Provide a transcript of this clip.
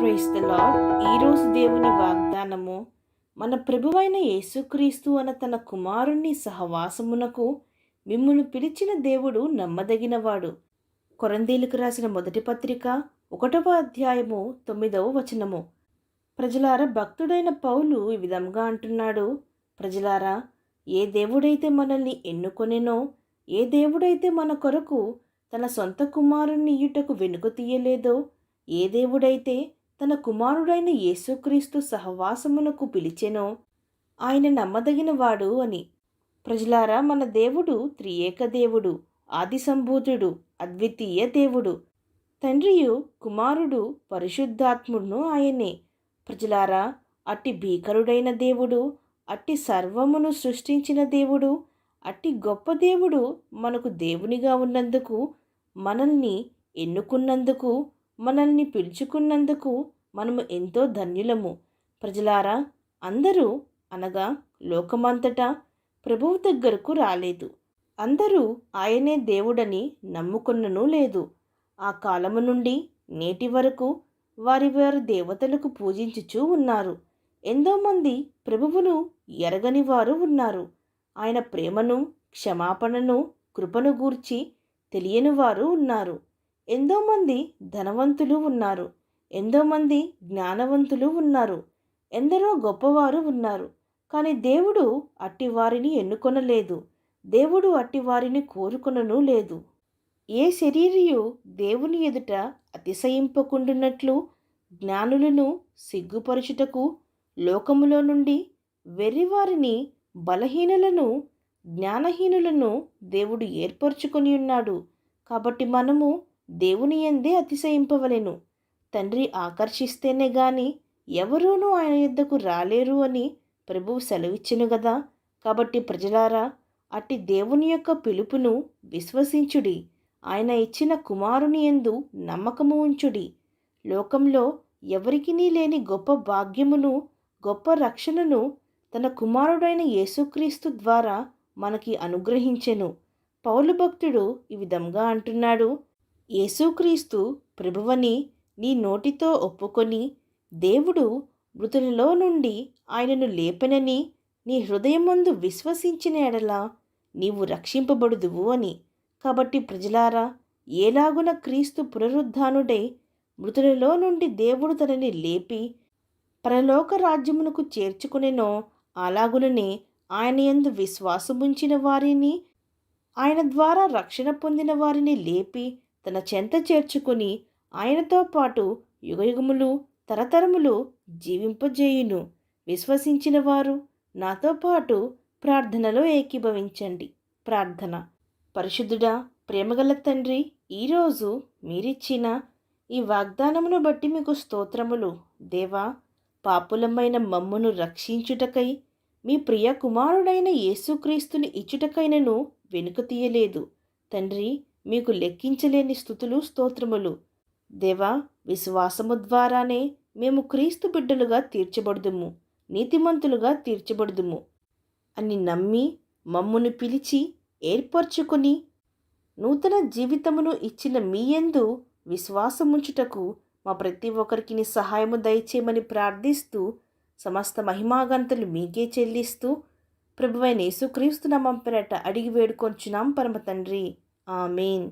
Praise the lord. ఈరోజు దేవుని వాగ్దానము, మన ప్రభువైన యేసుక్రీస్తు అన్న తన కుమారుని సహవాసమునకు మిమ్మును పిలిచిన దేవుడు నమ్మదగినవాడు. కొరంథీయులకు రాసిన మొదటి పత్రిక 1వ అధ్యాయము 9వ వచనము. ప్రజలారా, భక్తుడైన పౌలు ఈ విధంగా అంటున్నాడు. ప్రజలారా, ఏ దేవుడైతే మనల్ని ఎన్నుకొనెనో, ఏ దేవుడైతే మన కొరకు తన సొంత కుమారుణ్ణి ఇయ్యుటకు వెనుక తీయలేదో, ఏ దేవుడైతే తన కుమారుడైన యేసుక్రీస్తు సహవాసమునకు పిలిచెనో ఆయన నమ్మదగినవాడు అని. ప్రజలారా, మన దేవుడు త్రియేక దేవుడు, ఆది సంభూతుడు, అద్వితీయ దేవుడు, తండ్రియు కుమారుడు పరిశుద్ధాత్ముడును ఆయనే. ప్రజలారా, అట్టి భీకరుడైన దేవుడు, అట్టి సర్వమును సృష్టించిన దేవుడు, అట్టి గొప్ప దేవుడు మనకు దేవునిగా ఉన్నందుకు, మనల్ని ఎన్నుకున్నందుకు, మనల్ని పిలుచుకున్నందుకు మనము ఎంతో ధన్యులము. ప్రజలారా, అందరూ అనగా లోకమంతటా ప్రభువు దగ్గరకు రాలేదు. అందరూ ఆయనే దేవుడని నమ్ముకున్నను లేదు. ఆ కాలము నుండి నేటి వరకు వారి వారి దేవతలకు పూజించుచూ ఉన్నారు. ఎంతోమంది ప్రభువును ఎరగని వారు ఉన్నారు. ఆయన ప్రేమను, క్షమాపణను, కృపను గూర్చి తెలియని వారు ఉన్నారు. ఎంతోమంది ధనవంతులు ఉన్నారు. ఎంతోమంది జ్ఞానవంతులు ఉన్నారు. ఎందరో గొప్పవారు ఉన్నారు. కానీ దేవుడు అట్టి వారిని ఎన్నుకొనలేదు. దేవుడు అట్టి వారిని కోరుకొనను లేదు. ఏ శరీరియు దేవుని ఎదుట అతిశయింపకుండునట్లు జ్ఞానులను సిగ్గుపరచుటకు లోకములో నుండి వెర్రివారిని, బలహీనులను, జ్ఞానహీనులను దేవుడు ఏర్పరచుకొని ఉన్నాడు. కాబట్టి మనము దేవుని యందే అతిశయింపవలెను. తండ్రి ఆకర్షిస్తేనే గాని ఎవరూనూ ఆయన యొద్దకు రాలేరు అని ప్రభువు సెలవిచ్చెను గదా. కాబట్టి ప్రజలారా, అట్టి దేవుని యొక్క పిలుపును విశ్వసించుడి. ఆయన ఇచ్చిన కుమారుని యందు నమ్మకము ఉంచుడి. లోకంలో ఎవరికినీ లేని గొప్ప భాగ్యమును, గొప్ప రక్షణను తన కుమారుడైన యేసుక్రీస్తు ద్వారా మనకి అనుగ్రహించెను. పౌలు భక్తుడు ఈ విధంగా అంటున్నాడు. యేసుక్రీస్తు ప్రభువని నీ నోటితో ఒప్పుకొని, దేవుడు మృతులలో నుండి ఆయనను లేపెనని నీ హృదయమందు విశ్వసించిన ఎడల నీవు రక్షింపబడుదువు అని. కాబట్టి ప్రజలారా, ఏలాగున క్రీస్తు పునరుద్ధానుడై మృతులలో నుండి దేవుడు తనని లేపి పరలోక రాజ్యమునకు చేర్చుకునెనో, అలాగుననే ఆయన యందు విశ్వాసముంచిన వారిని, ఆయన ద్వారా రక్షణ పొందిన వారిని లేపి తన చెంత చేర్చుకుని ఆయనతో పాటు యుగయుగములు, తరతరములు జీవింపజేయును. విశ్వసించిన వారు నాతో పాటు ప్రార్థనలో ఏకీభవించండి. ప్రార్థన. పరిశుద్ధుడా, ప్రేమగల తండ్రి, ఈరోజు మీరిచ్చిన ఈ వాగ్దానమును బట్టి మీకు స్తోత్రములు. దేవా, పాపులమైన మమ్మును రక్షించుటకై మీ ప్రియ కుమారుడైన యేసుక్రీస్తుని ఇచ్చుటకైనను వెనుక తీయలేదు. తండ్రి, మీకు లెక్కించలేని స్తుతులు, స్తోత్రములు. దేవా, విశ్వాసము ద్వారానే మేము క్రీస్తు బిడ్డలుగా తీర్చబడుదుము, నీతిమంతులుగా తీర్చబడుదుము అని నమ్మి మమ్మును పిలిచి ఏర్పరచుకొని నూతన జీవితమును ఇచ్చిన మీ యందు విశ్వాసముంచుటకు మా ప్రతి ఒక్కరికి సహాయము దయచేయమని ప్రార్థిస్తూ, సమస్త మహిమాగంతులు మీకే చెల్లిస్తూ, ప్రభువైన యేసుక్రీస్తు నామం పేరట అడిగి వేడుకొంచున్నాం పరమ తండ్రి. ఆమేన్.